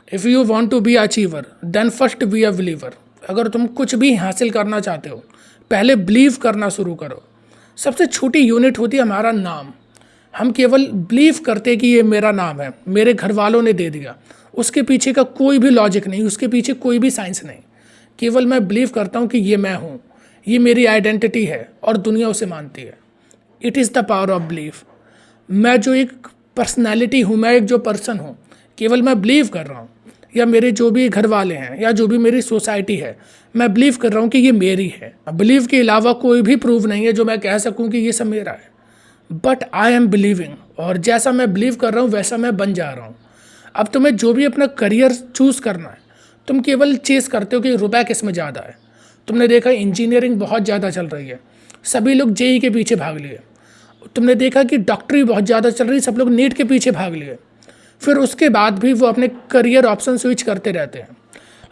If you want to be achiever then first be a believer. अगर तुम कुछ भी हासिल करना चाहते हो पहले बिलीव करना शुरू करो। सबसे छोटी यूनिट होती है हमारा नाम। हम केवल बिलीव करते कि ये मेरा नाम है, मेरे घर वालों ने दे दिया, उसके पीछे का कोई भी लॉजिक नहीं, उसके पीछे कोई भी साइंस नहीं। केवल मैं बिलीव करता हूँ कि ये मैं हूँ, ये मेरी आइडेंटिटी है और दुनिया उसे मानती है। It is the power of belief. मैं जो एक पर्सनैलिटी हूँ, मैं एक जो पर्सन हूँ, केवल मैं बिलीव कर रहा हूँ, या मेरे जो भी घर वाले हैं या जो भी मेरी सोसाइटी है, मैं बिलीव कर रहा हूँ कि ये मेरी है। बिलीव के अलावा कोई भी प्रूफ नहीं है जो मैं कह सकूँ कि ये सब मेरा है। बट आई एम बिलीविंग, और जैसा मैं बिलीव कर रहा हूँ वैसा मैं बन जा रहा हूँ। अब तुम्हें जो भी अपना करियर चूज़ करना है, तुम केवल चेस करते हो कि रुपया किस में ज़्यादा है। तुमने देखा इंजीनियरिंग बहुत ज़्यादा चल रही है, सभी लोग जेई के पीछे भाग लिए। तुमने देखा कि डॉक्टरी बहुत ज़्यादा चल रही, सब लोग नीट के पीछे भाग लिए। फिर उसके बाद भी वो अपने करियर ऑप्शन स्विच करते रहते हैं।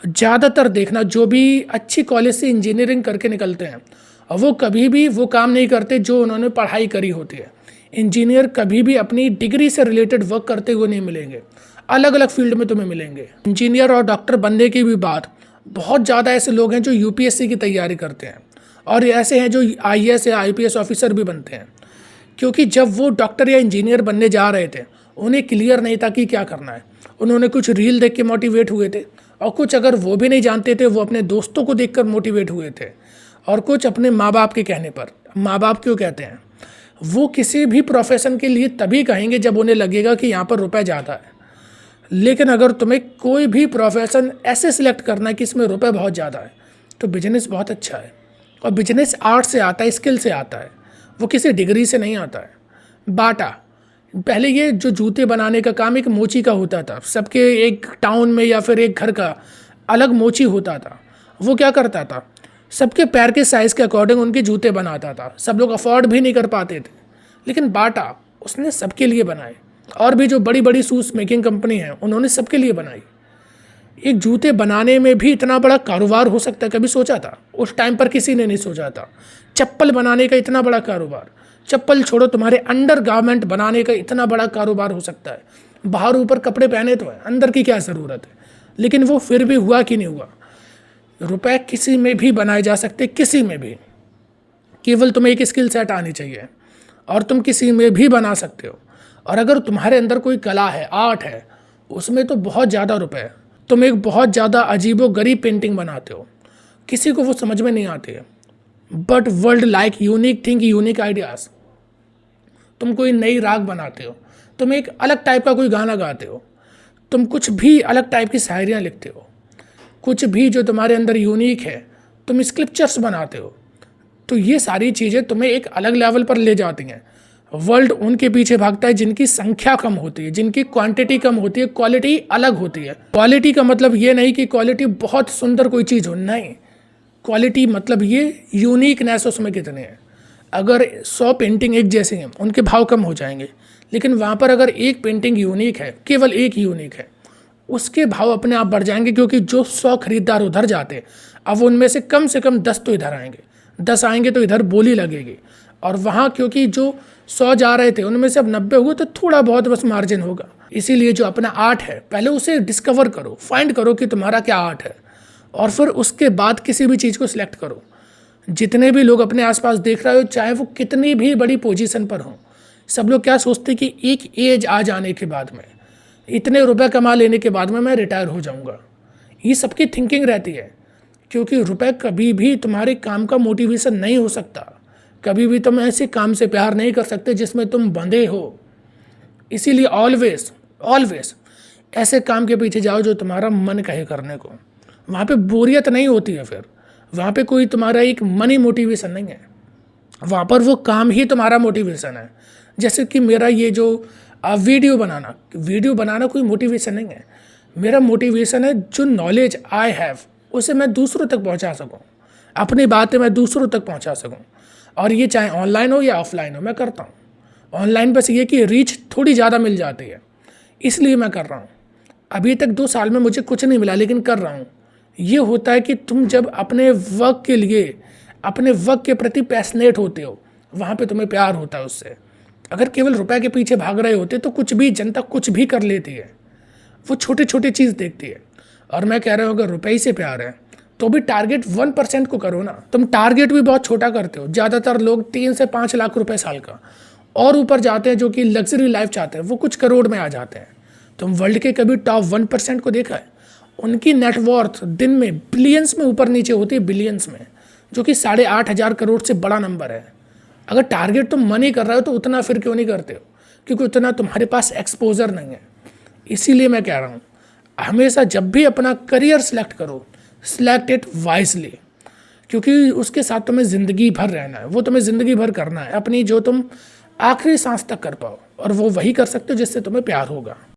ज़्यादातर देखना जो भी अच्छी कॉलेज से इंजीनियरिंग करके निकलते हैं वो कभी भी वो काम नहीं करते जो उन्होंने पढ़ाई करी होती है। इंजीनियर कभी भी अपनी डिग्री से रिलेटेड वर्क करते हुए नहीं मिलेंगे, अलग अलग फील्ड में तुम्हें मिलेंगे। इंजीनियर और डॉक्टर बनने की भी बात, बहुत ज़्यादा ऐसे लोग हैं जो यूपीएससी की तैयारी करते हैं, और ऐसे हैं जो आईएएस या आईपीएस ऑफिसर भी बनते हैं। क्योंकि जब वो डॉक्टर या इंजीनियर बनने जा रहे थे उन्हें क्लियर नहीं था कि क्या करना है। उन्होंने कुछ रील देख के मोटिवेट हुए थे, और कुछ अगर वो भी नहीं जानते थे वो अपने दोस्तों को देखकर मोटिवेट हुए थे, और कुछ अपने माँ बाप के कहने पर। माँ बाप क्यों कहते हैं? वो किसी भी प्रोफेशन के लिए तभी कहेंगे जब उन्हें लगेगा कि यहाँ पर रुपए ज़्यादा है। लेकिन अगर तुम्हें कोई भी प्रोफेशन ऐसे सिलेक्ट करना है कि इसमें रुपए बहुत ज़्यादा है, तो बिजनेस बहुत अच्छा है। और बिजनेस आर्ट से आता है, स्किल से आता है, वो किसी डिग्री से नहीं आता है। बाटा, पहले ये जो जूते बनाने का काम एक मोची का होता था, सबके एक टाउन में या फिर एक घर का अलग मोची होता था। वो क्या करता था, सबके पैर के साइज़ के अकॉर्डिंग उनके जूते बनाता था। सब लोग अफोर्ड भी नहीं कर पाते थे, लेकिन बाटा उसने सबके लिए बनाए। और भी जो बड़ी बड़ी शूज़ मेकिंग कंपनी है उन्होंने सबके लिए बनाई। एक जूते बनाने में भी इतना बड़ा कारोबार हो सकता है, कभी सोचा था? उस टाइम पर किसी ने नहीं सोचा था। चप्पल बनाने का इतना बड़ा कारोबार, चप्पल छोड़ो, तुम्हारे अंडर गारमेंट बनाने का इतना बड़ा कारोबार हो सकता है। बाहर ऊपर कपड़े पहने तो है, अंदर की क्या ज़रूरत है? लेकिन वो फिर भी हुआ कि नहीं हुआ। रुपए किसी में भी बनाए जा सकते, किसी में भी। केवल तुम्हें एक स्किल सेट आनी चाहिए और तुम किसी में भी बना सकते हो। और अगर तुम्हारे अंदर कोई कला है, आर्ट है, उसमें तो बहुत ज़्यादा रुपए है। तुम एक बहुत ज़्यादा अजीबो गरीब पेंटिंग बनाते हो, किसी को वो समझ में नहीं आती है, but world like unique thing, unique ideas. तुम कोई नई राग बनाते हो, तुम एक अलग टाइप का कोई गाना गाते हो, तुम कुछ भी अलग टाइप की शायरियाँ लिखते हो, कुछ भी जो तुम्हारे अंदर यूनिक है, तुम स्क्रिप्चर्स बनाते हो, तो ये सारी चीज़ें तुम्हें एक अलग लेवल पर ले जाती हैं। वर्ल्ड उनके पीछे भागता है जिनकी संख्या कम होती है, जिनकी क्वांटिटी कम होती है, क्वालिटी अलग होती है। क्वालिटी का मतलब ये नहीं कि क्वालिटी बहुत सुंदर कोई चीज़ हो, नहीं। क्वालिटी मतलब ये यूनिकनेस उसमें कितने हैं। अगर 100 पेंटिंग एक जैसे हैं, उनके भाव कम हो जाएंगे, लेकिन वहाँ पर अगर एक पेंटिंग यूनिक है, केवल एक यूनिक है, उसके भाव अपने आप बढ़ जाएंगे। क्योंकि जो 100 खरीदार उधर जाते, अब उनमें से कम 10 तो इधर आएंगे, 10 आएंगे तो इधर बोली लगेगी। और वहाँ क्योंकि जो 100 जा रहे थे उनमें से अब 90 हुए, तो थोड़ा बहुत बस मार्जिन होगा। इसीलिए जो अपना आर्ट है पहले उसे डिस्कवर करो, फाइंड करो कि तुम्हारा क्या आर्ट है, और फिर उसके बाद किसी भी चीज़ को सिलेक्ट करो। जितने भी लोग अपने आसपास देख रहे हो, चाहे वो कितनी भी बड़ी पोजीशन पर हों, सब लोग क्या सोचते कि एक एज आ जाने के बाद में, इतने रुपए कमा लेने के बाद में मैं रिटायर हो जाऊंगा। ये सबकी थिंकिंग रहती है, क्योंकि रुपए कभी भी तुम्हारे काम का मोटिवेशन नहीं हो सकता। कभी भी तुम ऐसे काम से प्यार नहीं कर सकते जिसमें तुम बंधे हो। इसीलिए ऑलवेज ऑलवेज ऐसे काम के पीछे जाओ जो तुम्हारा मन कहे करने को। वहाँ पे बोरियत नहीं होती है, फिर वहाँ पे कोई तुम्हारा एक मनी मोटिवेशन नहीं है, वहाँ पर वो काम ही तुम्हारा मोटिवेशन है। जैसे कि मेरा ये जो वीडियो बनाना कोई मोटिवेशन नहीं है। मेरा मोटिवेशन है जो नॉलेज आई हैव उसे मैं दूसरों तक पहुँचा सकूँ, अपनी बातें मैं दूसरों तक पहुँचा सकूँ। और ये चाहे ऑनलाइन हो या ऑफलाइन हो, मैं करता हूँ। ऑनलाइन बस ये कि रीच थोड़ी ज़्यादा मिल जाती है, इसलिए मैं कर रहा हूँ। अभी तक 2 साल में मुझे कुछ नहीं मिला, लेकिन कर रहा हूँ। ये होता है कि तुम जब अपने वर्क के लिए, अपने वर्क के प्रति पैशनेट होते हो, वहाँ पे तुम्हें प्यार होता है उससे। अगर केवल रुपए के पीछे भाग रहे होते तो कुछ भी जनता कुछ भी कर लेती है। वो छोटी छोटी चीज़ देखती है। और मैं कह रहा हूँ अगर रुपये से प्यार है तो भी टारगेट 1% को करो ना। तुम टारगेट भी बहुत छोटा करते हो। ज़्यादातर लोग 3 से 5 लाख रुपए साल का और ऊपर जाते हैं, जो कि लग्जरी लाइफ चाहते हैं, वो कुछ करोड़ में आ जाते हैं। तुम वर्ल्ड के कभी टॉप 1% को देखा है? उनकी नेटवर्थ दिन में बिलियंस में ऊपर नीचे होती है, बिलियंस में, जो कि 8,500 करोड़ से बड़ा नंबर है। अगर टारगेट तुम मनी कर रहे हो तो उतना फिर क्यों नहीं करते हो? क्योंकि उतना तुम्हारे पास एक्सपोजर नहीं है। इसीलिए मैं कह रहा हूँ हमेशा जब भी अपना करियर सिलेक्ट करो, सिलेक्ट इट वाइजली, क्योंकि उसके साथ तुम्हें ज़िंदगी भर रहना है। वो तुम्हें ज़िंदगी भर करना है अपनी, जो तुम आखिरी सांस तक कर पाओ, और वो वही कर सकते हो जिससे तुम्हें प्यार होगा।